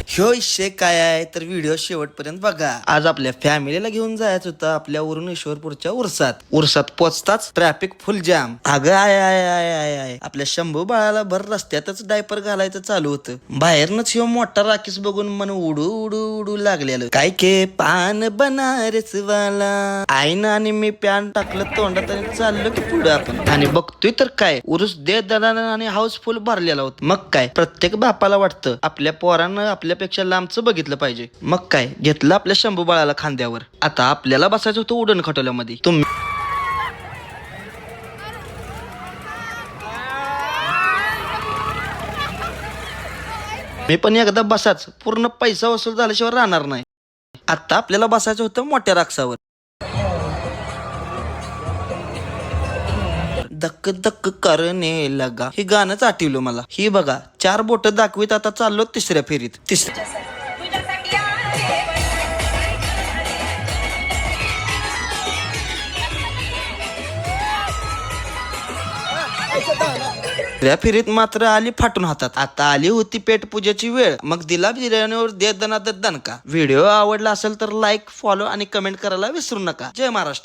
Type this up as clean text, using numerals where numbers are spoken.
ह्यो विषय काय आहे तर व्हिडिओ शेवटपर्यंत बघा. आज आपल्या फॅमिलीला घेऊन जायचं होतं आपल्या ईश्वरपूरच्या उरसात पोचताच ट्रॅफिक फुल जाम. अगं I I I I I आपल्या शंभू बाळाला भर रस्त्यातच डायपर घालायचं चालू होतं. बाहेरनच ह्यो मोठा राखीस बघून मन उडू उडू उडू लागलेलं. काय के पान बनारस वाला आईनं आणि मी पॅन टाकलं तोंडात आणि चाललो की पुढे आपण. आणि बघतोय तर काय उरुस दे दणानं आणि हाऊसफुल भरलेला होता. मग काय प्रत्येक बापाला वाटतं आपल्या पोरानं आपल्यापेक्षा लांबचं बघितलं पाहिजे. मग काय घेतलं आपल्या शंभू बाळाला खांद्यावर. आता आपल्याला बसायचं होतं उडण खटोल्यामध्ये. मी पण एकदा बसाच पूर्ण पैसा वसूल झाल्याशिवाय राहणार नाही. आता आपल्याला बसायचं होतं मोठ्या राक्षावर. धक्क धक्क करणे लगा हे गाणंच आठवलं मला. ही बघा 4 बोट दाखवीत आता चाललो तिसऱ्या फेरीत. तिसऱ्या फेरीत मात्र आली फाटून हातात. आता आली होती पेट पूजेची वेळ. मग दिला बिर्याणीवर दे दणका. व्हिडिओ आवडला असेल तर लाईक फॉलो आणि कमेंट करायला विसरू नका. जय महाराष्ट्र.